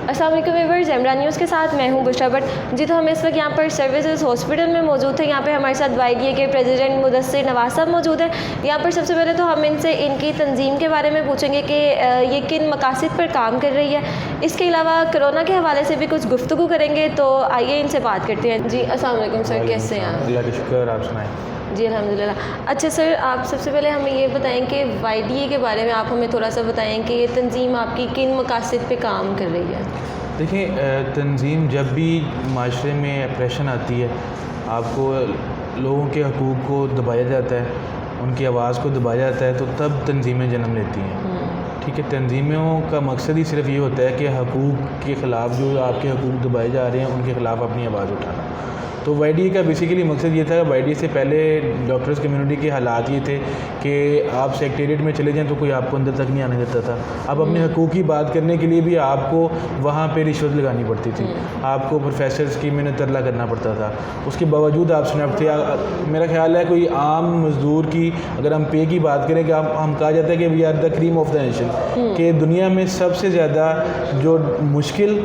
अस्सलाम वालेकुम viewers, ज़ेमरा news के साथ मैं हूं बुशरा भट्ट जी। तो हम इस वक्त यहाँ पर सर्विसेज हॉस्पिटल में मौजूद थे। यहाँ पे हमारे साथ YDA के प्रेसिडेंट मुदस्सिर नवाज साहब मौजूद हैं। यहाँ पर सबसे पहले तो हम इनसे इनकी तंजीम के बारे में पूछेंगे कि ये किन मकासद पर काम कर रही है। इसके अलावा कोरोना के हवाले से भी कुछ गुफ्तगू करेंगे, तो आइए इनसे बात करते हैं। जी अस्सलाम वालेकुम सर, कैसे हैं आप? अल्लाह का शुक्र, आप सुनाएं। जी अल्हम्दुलिल्लाह। अच्छा सर, आप सबसे पहले हमें ये बताएं कि YDA के बारे में आप हमें थोड़ा सा बताएं कि ये तंजीम आपकी किन मकासद पे काम कर रही है। देखिए, तंजीम जब भी माशरे में अप्रेशन आती है, आपको लोगों के हकूक़ को दबाया जाता है, उनकी आवाज़ को दबाया जाता है, तो तब तंजीमें जन्म लेती हैं। ठीक है, तंजीमों का मकसद ही सिर्फ ये होता है कि हकूक़ के ख़िलाफ़ जो आपके हकूक़ दबाए जा रहे हैं उनके ख़िलाफ़ अपनी आवाज़ उठाना। तो YDA का बेसिकली मकसद ये था। YDA से पहले डॉक्टर्स कम्युनिटी के हालात ये थे कि आप सेक्रेटेरिएट में चले जाएं तो कोई आपको अंदर तक नहीं आने देता था। अब अपने हकूक़ की बात करने के लिए भी आपको वहाँ पे रिश्वत लगानी पड़ती थी, आपको प्रोफेसर्स की मिन्नत तरला करना पड़ता था। उसके बावजूद आप स्नैप थे। मेरा ख्याल है कोई आम मज़दूर की अगर हम पे की बात करें कि हम कहा जाता है कि we are the cream of the nation, कि दुनिया में सबसे ज़्यादा जो मुश्किल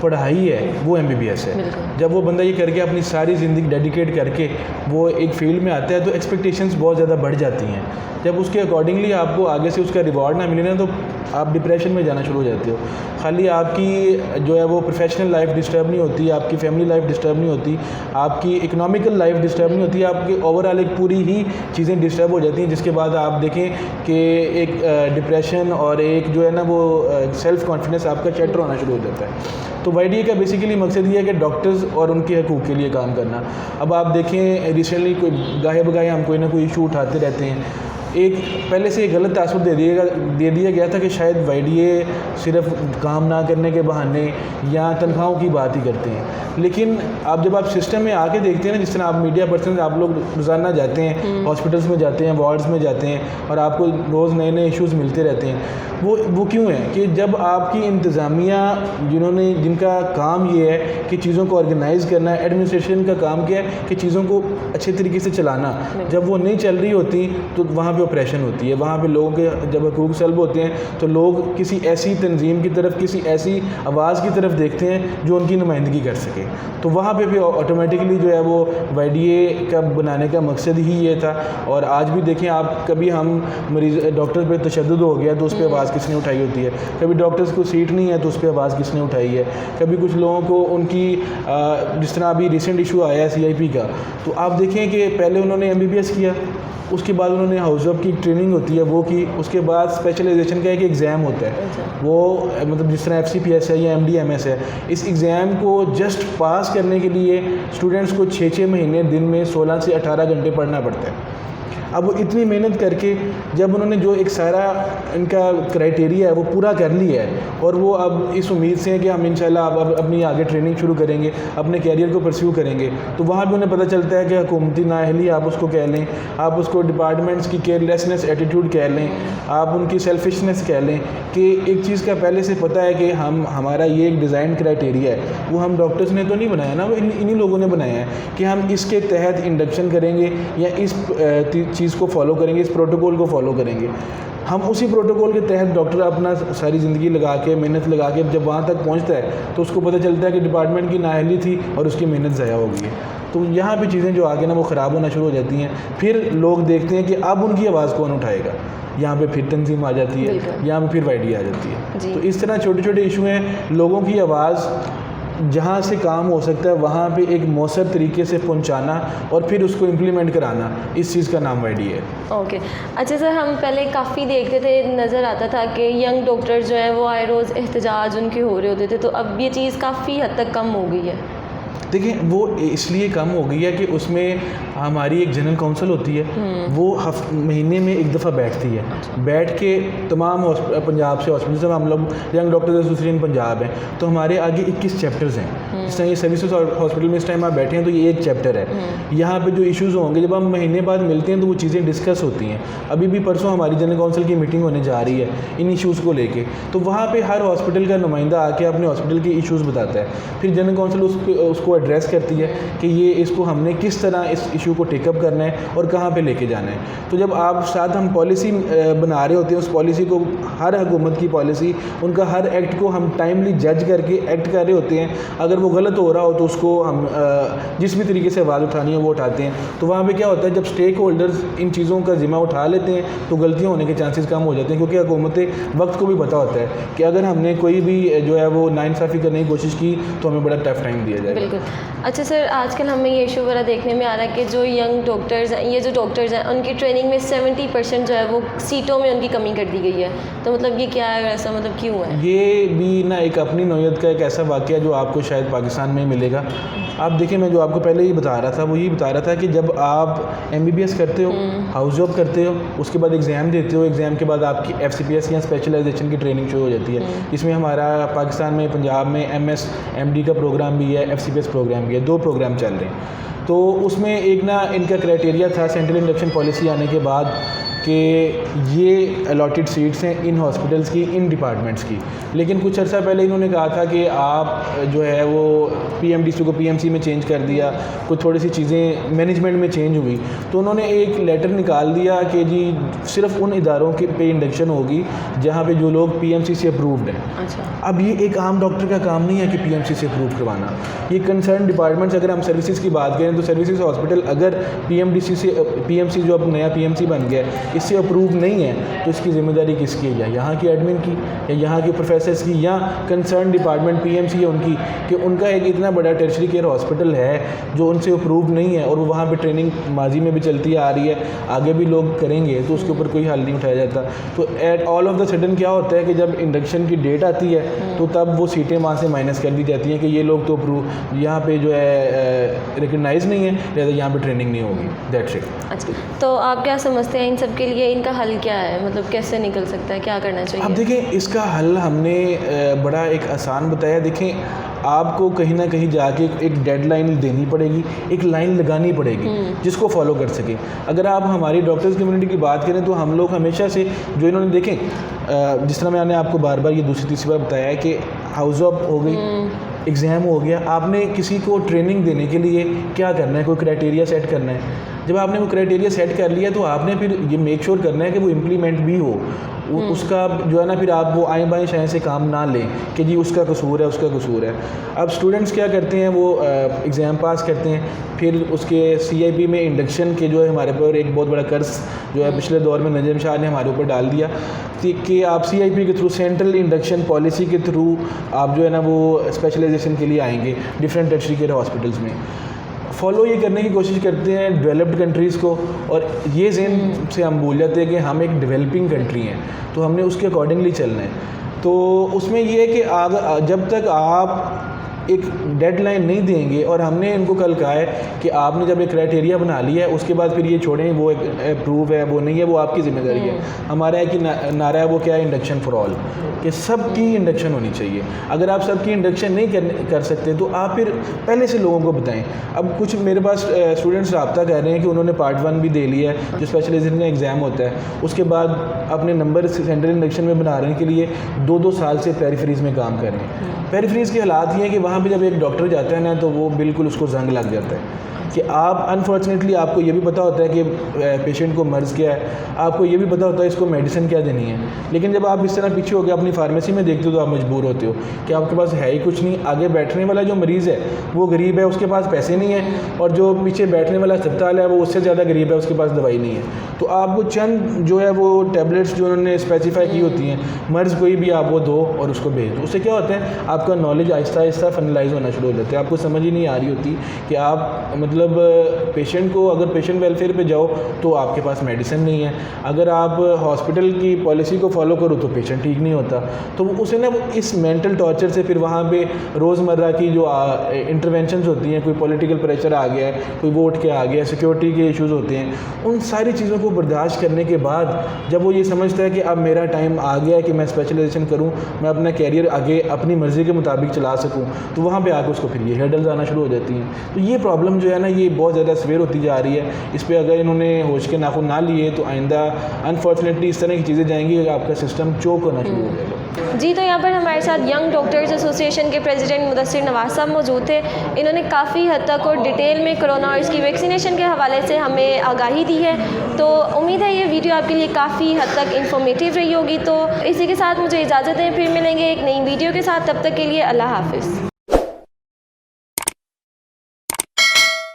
पढ़ाई है वो MBBS है। जब वो बंदा ये करके अपनी सारी ज़िंदगी डेडिकेट करके वो एक फील्ड में आता है तो एक्सपेक्टेशंस बहुत ज़्यादा बढ़ जाती हैं। जब उसके अकॉर्डिंगली आपको आगे से उसका रिवॉर्ड ना मिले ना तो आप डिप्रेशन में जाना शुरू हो जाते हो। खाली आपकी जो है वो प्रोफेशनल लाइफ डिस्टर्ब नहीं होती, आपकी फैमिली लाइफ डिस्टर्ब नहीं होती, आपकी इकोनॉमिकल लाइफ डिस्टर्ब नहीं होती, आपकी ओवरऑल एक पूरी ही चीज़ें डिस्टर्ब हो जाती हैं। जिसके बाद आप देखें कि एक डिप्रेशन और एक जो है ना वो सेल्फ़ कॉन्फिडेंस आपका चैटर होना शुरू हो जाता है। तो YDA का बेसिकली मकसद ये है कि डॉक्टर्स और उनके हकूक़ के लिए काम करना। अब आप देखें रिसेंटली कोई गाहे बगाहे हम कोई ना कोई इशू उठाते रहते हैं। एक पहले से एक गलत तासुर दे दिया गया था कि शायद YDA सिर्फ काम ना करने के बहाने या तनख्वाहों की बात ही करते हैं। लेकिन अब जब आप सिस्टम में आके देखते हैं ना, जिस तरह आप मीडिया पर्सन आप लोग रोज़ाना जाते हैं, हॉस्पिटल्स में जाते हैं, वार्ड्स में जाते हैं और आपको रोज़ नए नए इश्यूज़ मिलते रहते हैं। वो क्यों है कि जब आपकी इंतज़ामिया जिनका काम ये है कि चीज़ों को ऑर्गेनाइज़ करना है, एडमिनिस्ट्रेशन का काम क्या है कि चीज़ों को अच्छे तरीके से चलाना, जब वो नहीं चल रही होती तो वहाँ पे ऑपरेशन होती है। वहाँ पे लोगों के जब हकूक़ सल्ब होते हैं तो लोग किसी ऐसी तंजीम की तरफ, किसी ऐसी आवाज़ की तरफ देखते हैं जो उनकी नुमाइंदगी कर सके। तो वहाँ पे भी ऑटोमेटिकली जो है वो YDA का बनाने का मकसद ही ये था। और आज भी देखें आप, कभी हम मरीज़ डॉक्टर पे तशद्दुद हो गया तो उस पर आवाज़ किसने उठाई होती है, कभी डॉक्टर्स को सीट नहीं है तो उस पर आवाज़ किसने उठाई है, कभी कुछ लोगों को उनकी जिस तरह अभी रिसेंट इशू आया है CIP का, तो आप देखें कि पहले उन्होंने MBBS किया, उसके बाद उन्होंने हाउस जॉब की ट्रेनिंग होती है वो की, उसके बाद स्पेशलाइजेशन का एक एग्ज़ाम होता है, वो मतलब जिस तरह FCPS है या MD-MS है, इस एग्ज़ाम को जस्ट पास करने के लिए स्टूडेंट्स को 6 महीने दिन में 16 से 18 घंटे पढ़ना पड़ता है। अब वो इतनी मेहनत करके जब उन्होंने जो एक सारा इनका क्राइटेरिया है वो पूरा कर लिया है और वो अब इस उम्मीद से है कि हम इंशाल्लाह अब अपनी आगे ट्रेनिंग शुरू करेंगे, अपने कैरियर को परस्यू करेंगे, तो वहाँ भी उन्हें पता चलता है कि हुकूमती नाअहली आप उसको कह लें, आप उसको डिपार्टमेंट्स की केयरलेसनेस एटीट्यूड कह लें, आप उनकी सेल्फिशनेस कह लें, कि एक चीज़ का पहले से पता है कि हमारा ये एक डिज़ाइन क्राइटेरिया है, वो हम डॉक्टर्स ने तो नहीं बनाया ना, वो इन्हीं लोगों ने बनाया है कि हम इसके तहत इंडक्शन करेंगे या इस चीज़ को फॉलो करेंगे, इस प्रोटोकॉल को फॉलो करेंगे। हम उसी प्रोटोकॉल के तहत डॉक्टर अपना सारी ज़िंदगी लगा के, मेहनत लगा के जब वहाँ तक पहुँचता है तो उसको पता चलता है कि डिपार्टमेंट की नाअहली थी और उसकी मेहनत ज़ाया हो गई है। तो यहाँ पे चीज़ें जो आगे ना वो ख़राब होना शुरू हो जाती हैं। फिर लोग देखते हैं कि अब उनकी आवाज़ कौन उठाएगा, यहाँ पे फिर तंजीम आ जाती है, यहाँ पे फिर YDA आ जाती है। तो इस तरह छोटे छोटे इशू हैं, लोगों की आवाज़ जहाँ से काम हो सकता है वहाँ पे एक मौसर तरीके से पहुँचाना और फिर उसको इम्प्लीमेंट कराना, इस चीज़ का नाम YDA है। ओके अच्छा सर, हम पहले काफ़ी देखते थे, नज़र आता था कि यंग डॉक्टर जो हैं वो आए रोज़ एहतजाज उनके हो रहे होते थे, तो अब ये चीज़ काफ़ी हद तक कम हो गई है। देखिए, वो इसलिए कम हो गई है कि उसमें हमारी एक जनरल काउंसिल होती है, वो महीने में एक दफ़ा बैठती है, बैठ के तमाम पंजाब से हॉस्पिटल से, हम लोग यंग डॉक्टर्स एसोसिएशन पंजाब हैं, तो हमारे आगे 21 चैप्टर्स हैं। जिस तरह ये सर्विसेज हॉस्पिटल में इस टाइम आप बैठे हैं तो ये एक चैप्टर है। यहाँ पे जो इश्यूज़ होंगे जब हम महीने बाद मिलते हैं तो वो चीज़ें डिस्कस होती हैं। अभी भी परसों हमारी जनरल काउंसिल की मीटिंग होने जा रही है इन इश्यूज़ को लेके, तो वहाँ पे हर हॉस्पिटल का नुमाइंदा आके अपने हॉस्पिटल के इश्यूज़ बताता है, फिर जनरल काउंसिल उसको एड्रेस करती है कि ये इसको हमने किस तरह इस इशू को टेकअप करना है और कहाँ पे लेके जाना है। तो जब आप साथ हम पॉलिसी बना रहे होते हैं, उस पॉलिसी को, हर हुकूमत की पॉलिसी, उनका हर एक्ट को हम टाइमली जज करके एक्ट कर रहे होते हैं। अगर वो गलत हो रहा हो तो उसको हम जिस भी तरीके से आवाज़ उठानी है वो उठाते हैं। तो वहाँ पे क्या होता है, जब स्टेक होल्डर्स इन चीज़ों का ज़िम्मा उठा लेते हैं तो गलतियाँ होने के चांसेस कम हो जाते हैं, क्योंकि हुकूमतें वक्त को भी पता होता है कि अगर हमने कोई भी जो है वो नाइंसाफ़ी करने की कोशिश की तो हमें बड़ा टफ टाइम दिया जाएगा। बिल्कुल। अच्छा सर, आजकल हमें ये इशू वगैरह देखने में आ रहा है कि जो यंग डॉक्टर्स हैं, ये जो डॉक्टर्स हैं, उनकी ट्रेनिंग में 70% जो है वो सीटों में उनकी कमी कर दी गई है। तो मतलब ये क्या है, ऐसा मतलब क्यों है? ये भी ना एक अपनी नौयत का एक ऐसा वाक़या जो आपको शायद पाकिस्तान में मिलेगा। आप देखिए, मैं जो आपको पहले ही बता रहा था वो यही बता रहा था कि जब आप MBBS करते हो, हाउस जॉब करते हो, उसके बाद एग्ज़ाम देते हो, एग्ज़ाम के बाद आपकी FCPS या स्पेशलाइजेशन की ट्रेनिंग शुरू हो जाती है। इसमें हमारा पाकिस्तान में, पंजाब में MS MD का प्रोग्राम भी है, FCPS प्रोग्राम भी है, 2 प्रोग्राम चल रहे हैं। तो उसमें एक ना इनका क्राइटेरिया था सेंट्रल इंडक्शन पॉलिसी आने के बाद कि ये अलॉटेड सीट्स हैं इन हॉस्पिटल्स की, इन डिपार्टमेंट्स की। लेकिन कुछ अर्सा पहले इन्होंने कहा था कि आप जो है वो PMDC को PMC में चेंज कर दिया, कुछ थोड़ी सी चीज़ें मैनेजमेंट में चेंज हुई, तो उन्होंने एक लेटर निकाल दिया कि जी सिर्फ उन इदारों के पे इंडक्शन होगी जहाँ पे जो लोग PMC से अप्रूव्ड हैं। अच्छा। अब ये एक आम डॉक्टर का काम नहीं है कि PMC से अप्रूव करवाना। ये कंसर्न डिपार्टमेंट्स, अगर हम सर्विसेज की बात करें तो सर्विसेज हॉस्पिटल अगर PMC जो अब नया PMC बन गया है, इससे अप्रूव नहीं है तो इसकी ज़िम्मेदारी किसकी है? या यहाँ की एडमिन की, या यहाँ के प्रोफेसर्स की, या कंसर्न डिपार्टमेंट PMC है उनकी, कि उनका एक इतना बड़ा टर्शरी केयर हॉस्पिटल है जो उनसे अप्रूव नहीं है और वो वहाँ पे ट्रेनिंग माजी में भी चलती आ रही है, आगे भी लोग करेंगे, तो उसके ऊपर कोई हल नहीं उठाया जाता। तो at all of the sudden क्या होता है कि जब इंडक्शन की डेट आती है तो तब वो सीटें वहाँ से माइनस कर दी जाती हैं कि ये लोग तो अप्रूव यहाँ पे जो है रिकगनाइज़ नहीं है, लिहाजा यहाँ पे ट्रेनिंग नहीं होगी। That's it. अच्छा, तो आप क्या समझते हैं इन सब के लिए इनका हल क्या है? मतलब कैसे निकल सकता है, क्या करना चाहिए? अब देखें, इसका हल हमने बड़ा एक आसान बताया। देखें, आपको कहीं ना कहीं जाके एक डेडलाइन देनी पड़ेगी, एक लाइन लगानी पड़ेगी जिसको फॉलो कर सकें। अगर आप हमारी डॉक्टर्स कम्युनिटी की बात करें तो हम लोग हमेशा से जो इन्होंने देखें, जिस तरह मैंने आपको बार बार ये दूसरी तीसरी बार बताया है कि हाउस जॉब हो गई, एग्ज़ाम हो गया, आपने किसी को ट्रेनिंग देने के लिए क्या करना है, कोई क्राइटेरिया सेट करना है। जब आपने वो क्राइटेरिया सेट कर लिया तो आपने फिर ये मेक श्योर करना है कि वो इम्प्लीमेंट भी हो। उसका जो है ना, फिर आप वो आएँ बाएँ शायद से काम ना लें कि जी उसका कसूर है, उसका कसूर है। अब स्टूडेंट्स क्या करते हैं, वो एग्ज़ाम पास करते हैं, फिर उसके CIP में इंडक्शन के जो है हमारे पर एक बहुत बड़ा कर्ज जो है पिछले दौर में नजम शाह ने हमारे ऊपर डाल दिया कि आप CIP के थ्रू, सेंट्रल इंडक्शन पॉलिसी के थ्रू आप जो है ना वो स्पेशलाइजेशन के लिए आएंगे डिफरेंट टर्शरी केयर हॉस्पिटल्स में। फॉलो ये करने की कोशिश करते हैं डेवलप्ड कंट्रीज़ को, और ये ज़हन से हम भूल जाते हैं कि हम एक डेवलपिंग कंट्री हैं, तो हमने उसके अकॉर्डिंगली चलना है। तो उसमें ये है कि जब तक आप एक डेडलाइन नहीं देंगे, और हमने इनको कल कहा है कि आपने जब एक क्राइटेरिया बना लिया है उसके बाद फिर ये छोड़ें, वो अप्रूव है वो नहीं है, वो आपकी ज़िम्मेदारी है। हमारा है कि नारा है वो क्या है, इंडक्शन फॉर ऑल, कि सबकी इंडक्शन होनी चाहिए। अगर आप सबकी इंडक्शन नहीं कर सकते तो आप फिर पहले से लोगों को बताएं। अब कुछ मेरे पास स्टूडेंट्स रब्ता कर रहे हैं कि उन्होंने पार्ट 1 भी दे लिया है, जो स्पेशलाइजेशन का एग्ज़ाम होता है, उसके बाद अपने नंबर सेंट्रल इंडक्शन में बनाने के लिए 2-2 साल से पेरिफेरीज़ में काम कर रहे हैं। पेरिफेरीज़ के हालात ये हैं कि वहाँ पे जब एक डॉक्टर जाता है ना तो वो बिल्कुल उसको जंग लग जाता है कि आप अनफॉर्चुनेटली आपको ये भी पता होता है कि पेशेंट को मर्ज़ क्या है, आपको ये भी पता होता है इसको मेडिसिन क्या देनी है, लेकिन जब आप इस तरह पीछे हो गए अपनी फार्मेसी में देखते हो तो आप मजबूर होते हो कि आपके पास है ही कुछ नहीं। आगे बैठने वाला जो मरीज़ है वो गरीब है, उसके पास पैसे नहीं है, और जो पीछे बैठने वाला अस्पताल है वो उससे ज़्यादा गरीब है, उसके पास दवाई नहीं है। तो आपको चंद जो है वो टैबलेट्स जो उन्होंने स्पेसिफाई की होती हैं, मर्ज़ कोई भी आप वो दो और उसको भेज दो। उससे क्या होता है, आपका नॉलेज आहिस्ता आहिस्ता फनलाइज होना शुरू हो जाता है। आपको समझ ही नहीं आ रही होती कि आप मतलब पेशेंट को, अगर पेशेंट वेलफेयर पे जाओ तो आपके पास मेडिसिन नहीं है, अगर आप हॉस्पिटल की पॉलिसी को फॉलो करो तो पेशेंट ठीक नहीं होता। तो उसे ना इस मेंटल टॉर्चर से फिर वहाँ पे रोज़मर्रा की जो इंटरवेंशंस होती हैं, कोई पॉलिटिकल प्रेशर आ गया है, कोई वोट के आ गया, सिक्योरिटी के इश्यूज़ होते हैं, उन सारी चीज़ों को बर्दाश्त करने के बाद जब वो ये समझता है कि अब मेरा टाइम आ गया है कि मैं स्पेशलाइजेशन करूँ, मैं अपना कैरियर आगे अपनी मर्ज़ी के मुताबिक चला सकूँ, तो वहाँ पर आकर उसको फिर ये हर्डल्स आना शुरू हो जाती हैं। तो ये प्रॉब्लम जो है ना, ये बहुत ज़्यादा सवेर होती जा रही है, इस पर अगर इन्होंने होश के नाखून ना लिए तो आइंदा अनफॉर्चुनेटली इस तरह की चीज़ें जाएंगी कि आपका सिस्टम चोक होना शुरू हो जाएगा। जी, तो यहाँ पर हमारे साथ यंग डॉक्टर्स एसोसिएशन के प्रेसिडेंट मुदस्सिर नवाज साहब मौजूद थे। इन्होंने काफ़ी हद तक और डिटेल में कोरोना और इसकी वैक्सीनेशन के हवाले से हमें आगाही दी है। तो उम्मीद है ये वीडियो आपके लिए काफ़ी हद तक इन्फॉर्मेटिव रही होगी। तो इसी के साथ मुझे इजाज़त दें, फिर मिलेंगे एक नई वीडियो के साथ। तब तक के लिए अल्लाह हाफ़िज़।